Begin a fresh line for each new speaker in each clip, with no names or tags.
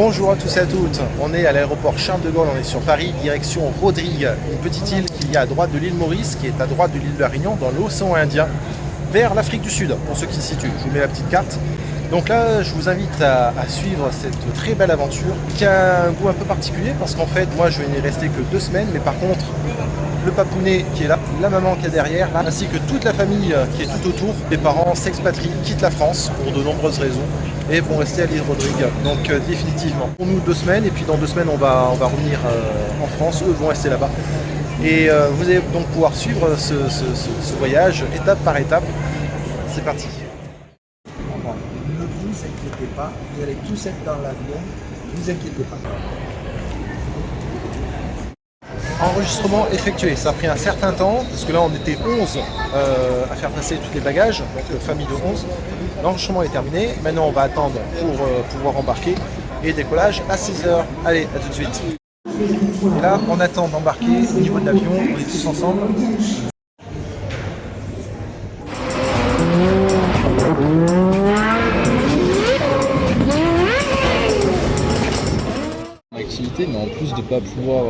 Bonjour à tous et à toutes, on est à l'aéroport Charles de Gaulle, on est sur Paris, direction Rodrigue, une petite île qu'il y a à droite de l'île Maurice, qui est à droite de l'île de la Réunion, dans l'océan Indien, vers l'Afrique du Sud, pour ceux qui se situent. Je vous mets la petite carte. Donc là, je vous invite à suivre cette très belle aventure, qui a un goût un peu particulier, parce qu'en fait, moi je vais n'y rester que 2 semaines, mais par contre, le papounet qui est là, la maman qui est derrière, ainsi que toute la famille qui est tout autour. Les parents s'expatrient, quittent la France pour de nombreuses raisons et vont rester à l'île Rodrigue. Donc définitivement. Pour nous 2 semaines et puis dans 2 semaines on va revenir en France, eux vont rester là-bas. Et vous allez donc pouvoir suivre ce voyage étape par étape. C'est parti.
Ne vous inquiétez pas, vous allez tous être dans l'avion, ne vous inquiétez pas.
Enregistrement effectué, ça a pris un certain temps, parce que là on était 11 à faire passer tous les bagages, donc famille de 11. L'enregistrement est terminé, maintenant on va attendre pour pouvoir embarquer, et décollage à 6h. Allez, à tout de suite. Et là on attend d'embarquer au niveau de l'avion, on est tous ensemble.
Activité, mais en plus de pas pouvoir.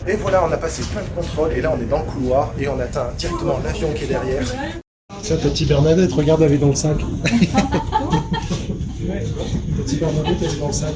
Et voilà, on a passé plein de contrôles, et là on est dans le couloir, et on atteint directement l'avion qui est derrière.
Ça, Tati Bernadette, regarde, elle est dans le sac. Tati Bernadette, elle est dans le sac.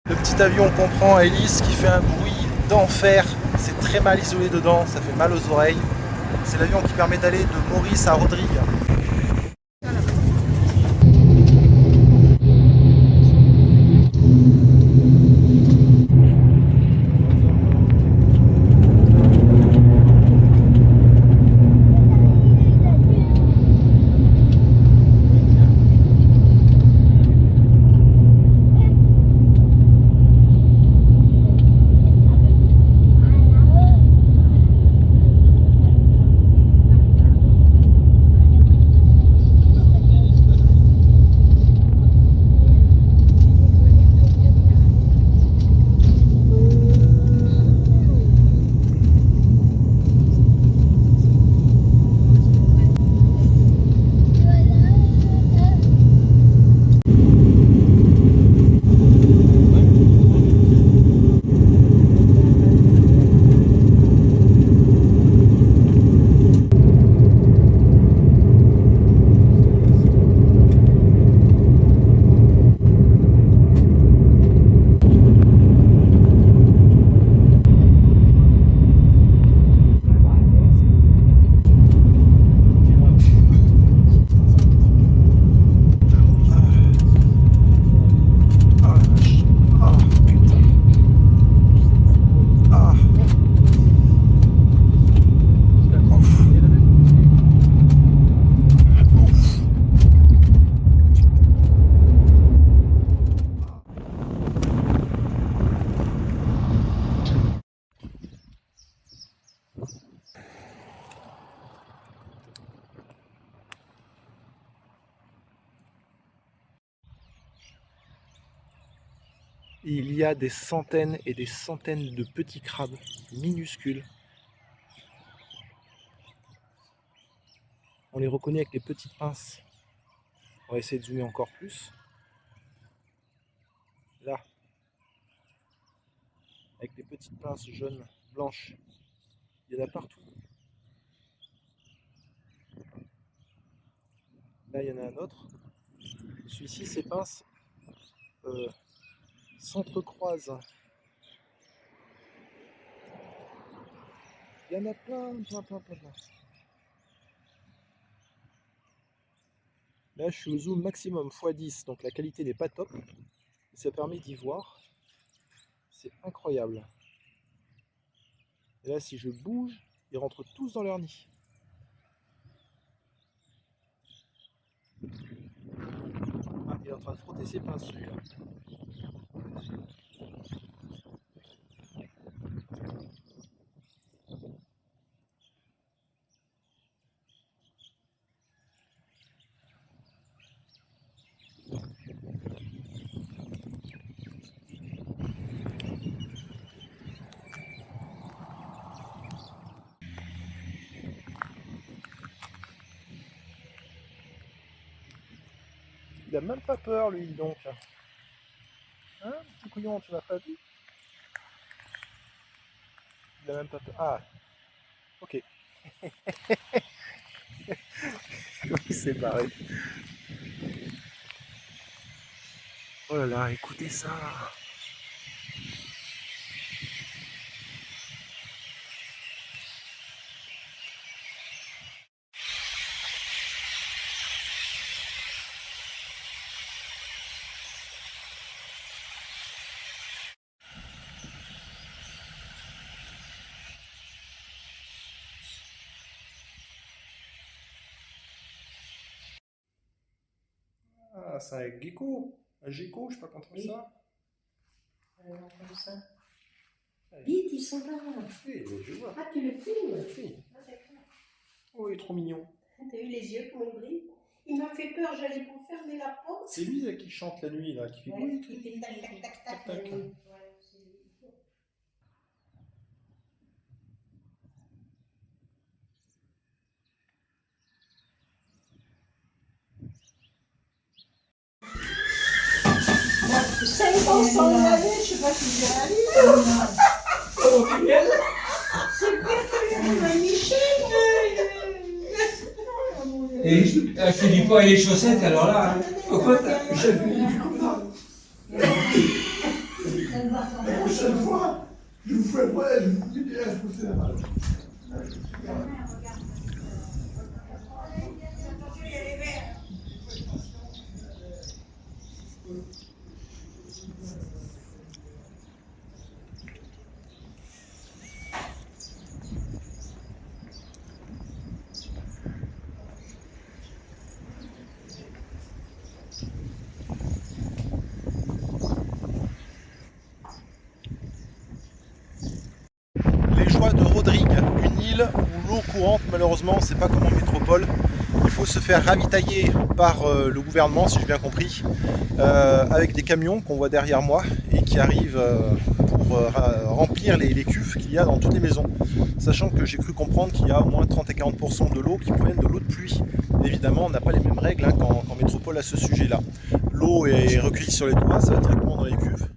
Le petit avion qu'on prend à hélice qui fait un bruit d'enfer, c'est très mal isolé dedans, ça fait mal aux oreilles. C'est l'avion qui permet d'aller de Maurice à Rodrigue. Il y a des centaines et des centaines de petits crabes minuscules. On les reconnaît avec les petites pinces. On va essayer de zoomer encore plus. Là, avec les petites pinces jaunes, blanches, il y en a partout. Là, il y en a un autre. Celui-ci, ses pinces s'entrecroisent. Il y en a plein. Là, je suis au zoom maximum x10, donc la qualité n'est pas top. Ça permet d'y voir. C'est incroyable. Et là, si je bouge, ils rentrent tous dans leur nid. Ah, il est en train de frotter ses pinces, celui-là. Il a même pas peur, lui, donc. Hein, petit couillon, tu m'as pas vu? Il a même pas peur. Ah, ok. Il s'est barré. Oh là là, écoutez ça. Ah, c'est un gecko. Un gecko, je sais pas comment on dit ça.
Comme ça. Vite, ils sont là.
Oui, je vois.
Ah, tu le filmes?
Oui.
Ah, d'accord.
Oh, il est trop mignon.
T'as vu les yeux, comment ils brillent? Il m'a fait peur, j'allais pour fermer la porte.
C'est lui là, qui chante la nuit, là, qui fait
Ouais,
oui,
il fait tac, tac, tac, tac.
tac, tac.
Ouais, c'est... C'est bon, sans l'année, je sais pas si j'ai allé. C'est Michel.
Et je te dis pas, et les chaussettes, alors là, hein. Pourquoi t'as...
La prochaine fois, je vous fais pas, je vous dis bien, je vous fais la malle.
Les joies de Rodrigue, une île où l'eau courante, malheureusement, c'est pas comme en métropole. Il faut se faire ravitailler par le gouvernement, si j'ai bien compris, avec des camions qu'on voit derrière moi et qui arrivent pour remplir les cuves qu'il y a dans toutes les maisons. Sachant que j'ai cru comprendre qu'il y a au moins 30 à 40% de l'eau qui proviennent de l'eau de pluie. Évidemment, on n'a pas les mêmes règles qu'en métropole à ce sujet-là. L'eau est recueillie sur les toits, ça va directement dans les cuves.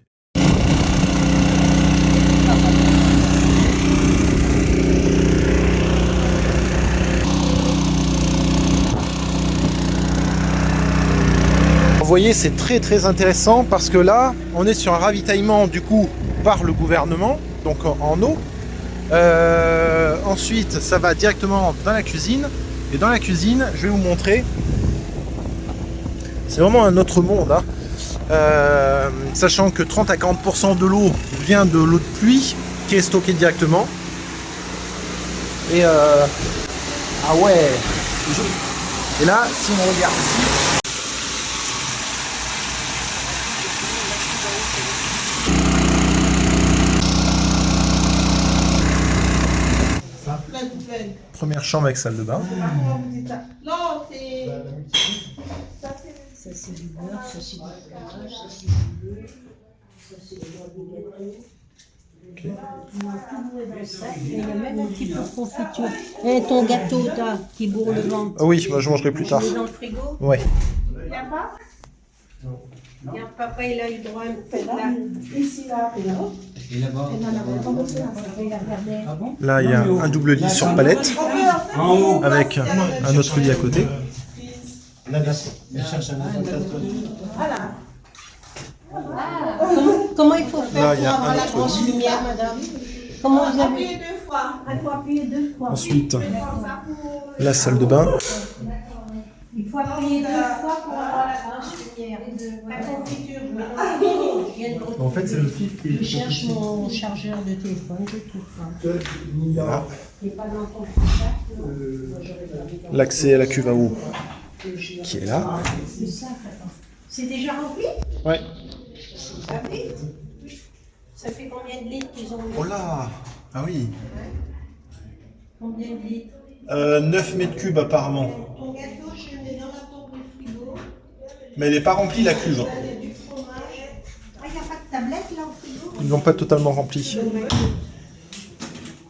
Vous voyez, c'est très intéressant parce que là, on est sur un ravitaillement du coup par le gouvernement, donc en eau. Ensuite, ça va directement dans la cuisine. Et dans la cuisine, je vais vous montrer. C'est vraiment un autre monde, hein. Sachant que 30 à 40% de l'eau vient de l'eau de pluie qui est stockée directement. Et ah ouais. Et là, si on regarde ici. Première chambre avec salle de bain.
Non, c'est... Ça c'est du beurre, ça c'est du fromage, ça c'est du bleu, ça c'est du gâteau.
Okay.
Il y a même un petit peu de confiture. Et ton gâteau là, qui bourre le ventre.
Ah oui, bah, je mangerai plus tard.
Il est dans le frigo?
Ouais.
Il n'y a pas? Non. Papa, il a eu droit à une petite là.
Ici, là, et là-haut.
Et là-bas. Ah bon?
Là, il y a un double lit sur palette
En haut.
avec un autre lit à côté.
Voilà.
Comment il faut faire
Là, il y
pour
a
avoir
un
la
autre
grosse
lit.
lumière, madame? Comment vous avez...
Appuyez 2 fois. Il faut appuyer 2 fois.
Ensuite, la salle de bain
Il faut appuyer 2 fois pour avoir la grosse lumière. La confiture, je viens de
En fait, c'est le fil qui
Je cherche mon chargeur de téléphone, je trouve pas.
Voilà.
Il n'est pas dans ton contact.
L'accès à la cuve à eau qui est là.
C'est ça, attends. C'est déjà rempli?
Ouais.
Ah oui. Ça fait combien de litres qu'ils ont mis?
Oh là. Ah oui.
Combien de litres?
9 mètres cubes apparemment.
Ton gâteau, je le mets dans la porte du frigo.
Mais elle n'est pas remplie la cuve.
Du fromage. Ah, il n'y a pas de tablette là au frigo?
Ils l'ont pas totalement remplie.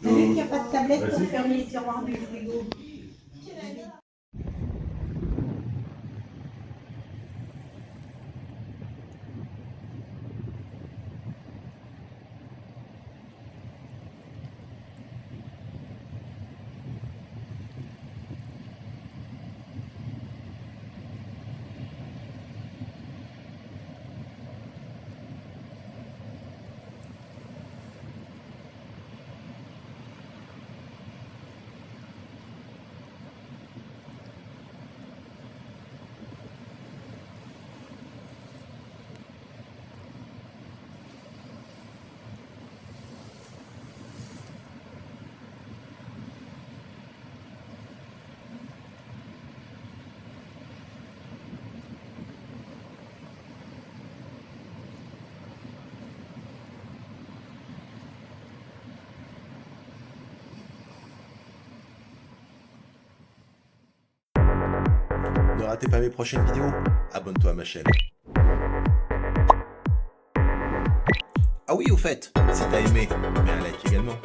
T'as vu qu'il n'y a pas de tablette pour fermer les tiroirs du frigo?
Ne ratez pas mes prochaines vidéos, abonne-toi à ma chaîne. Ah oui, au fait, si t'as aimé, mets un like également.